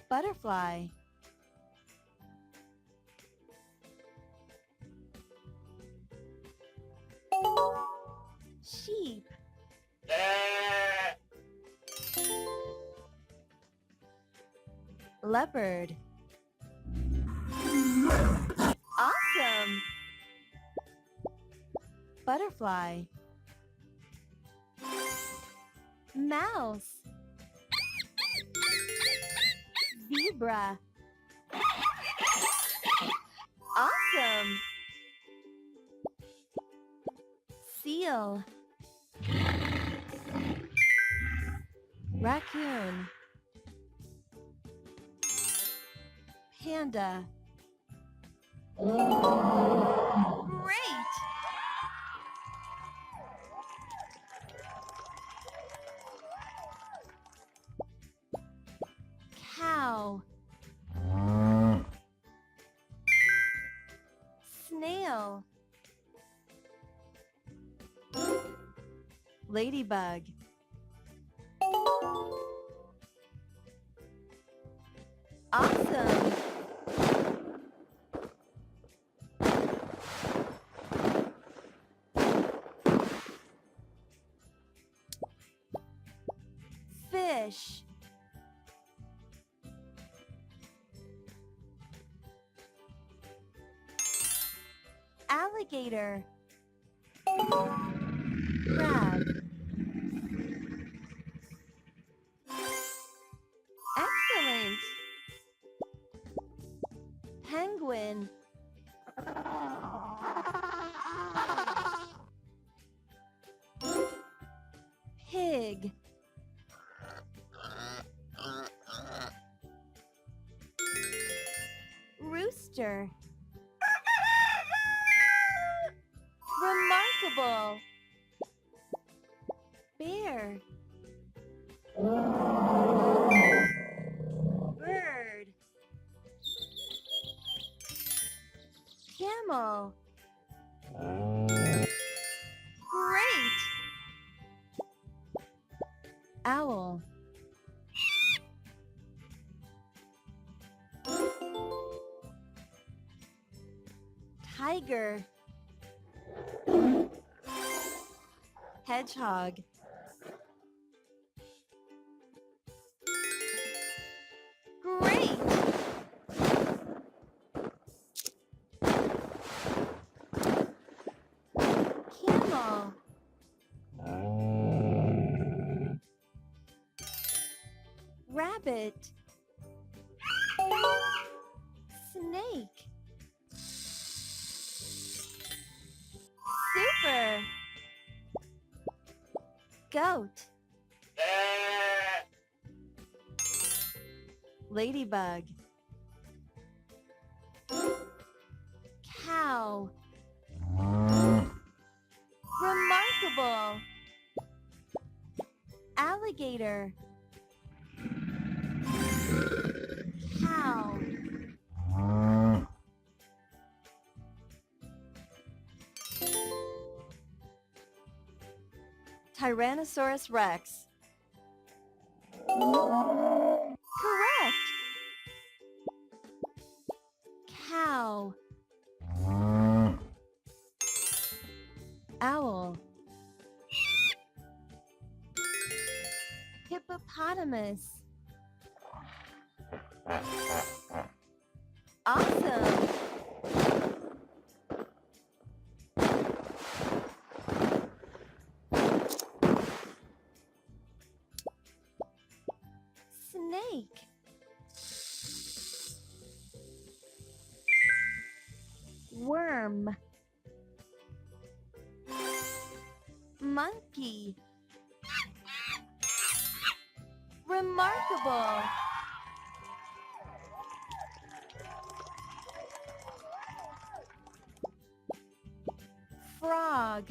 Butterfly. Sheep. Leopard. Awesome! Butterfly. Mouse. Zebra. Awesome! Seal. Raccoon. Panda. Great! Cow. Snail. Ladybug. Awesome! Fish. Alligator. Crab. Excellent! Penguin. Pig. Rooster. Remarkable! Bear. Bird. Camel. Great! Owl. Tiger. Hedgehog. Great! Camel. Rabbit. Snake. Super! Goat. Ladybug. Cow. Remarkable! Alligator. Cow. Tyrannosaurus Rex. Correct! Cow. Owl. Hippopotamus. Awesome! Snake. Worm. Monkey. Remarkable! Frog.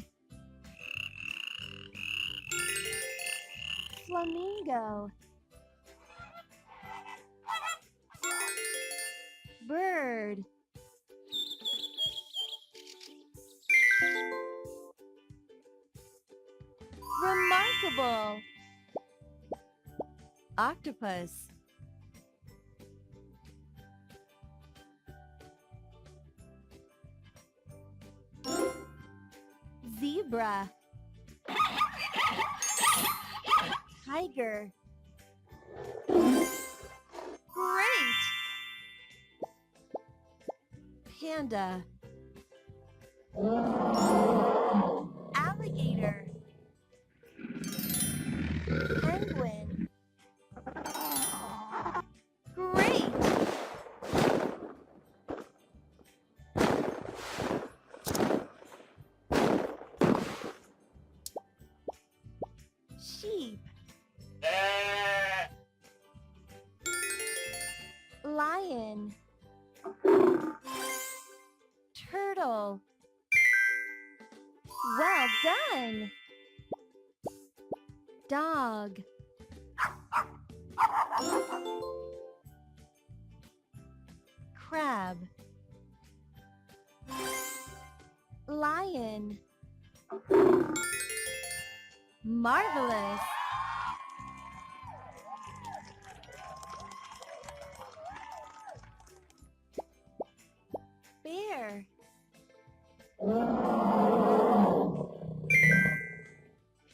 Flamingo. Bird. Remarkable! Octopus. Zebra. Tiger. Great! Panda. Alligator. Penguin. Great! Sheep. Lion. Turtle. Well done! Dog. Crab. Lion. Marvelous! Bear.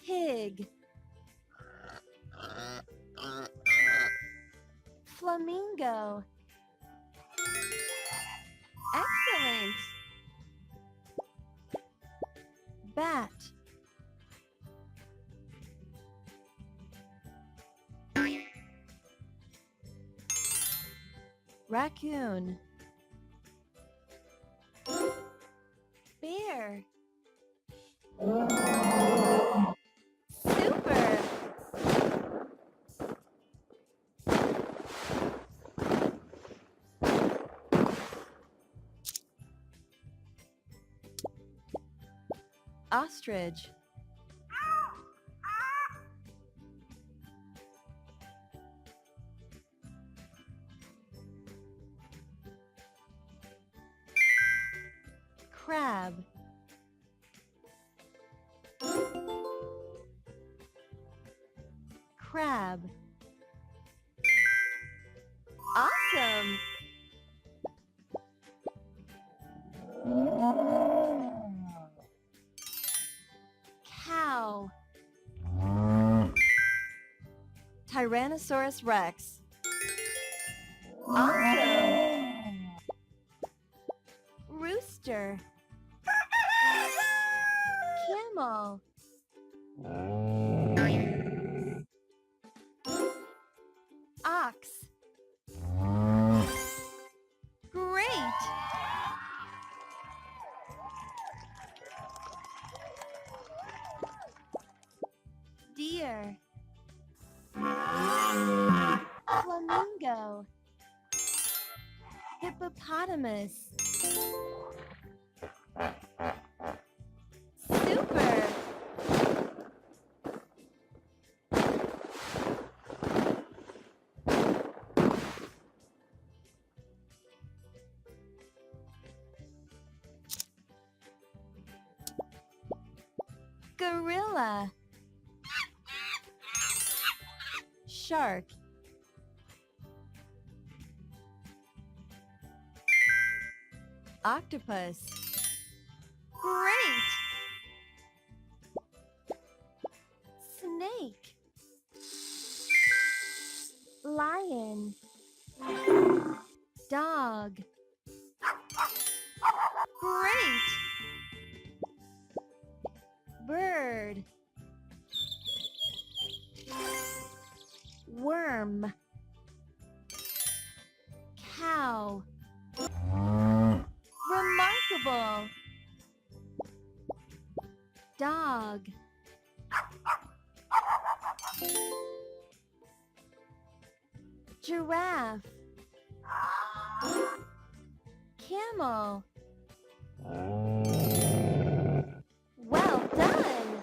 Pig. Flamingo. Excellent! Bat. Raccoon. Bear. Super! Ostrich. Crab. Crab. Awesome! Cow. Tyrannosaurus Rex. Awesome! Rooster. Camel. Ox. Great! Deer. Flamingo. Hippopotamus. Super! Gorilla. Shark. Octopus. Great! Snake. Lion. Dog. Great! Bird. Worm. Cow. Remarkable! Dog. Giraffe. Camel. Well done!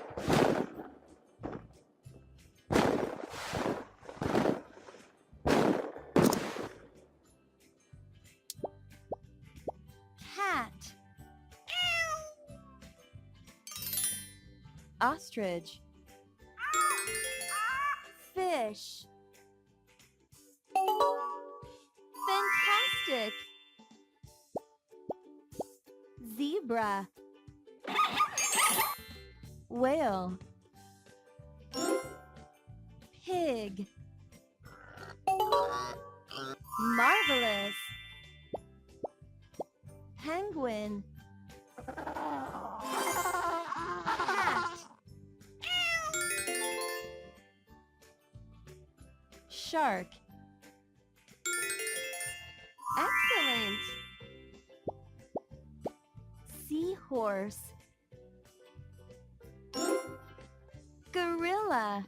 Cat. Ostrich. Fish. Fantastic! Zebra. Whale. Pig. Marvelous. Penguin. Cat. Shark. Excellent. Seahorse. Gorilla.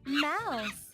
Mouse.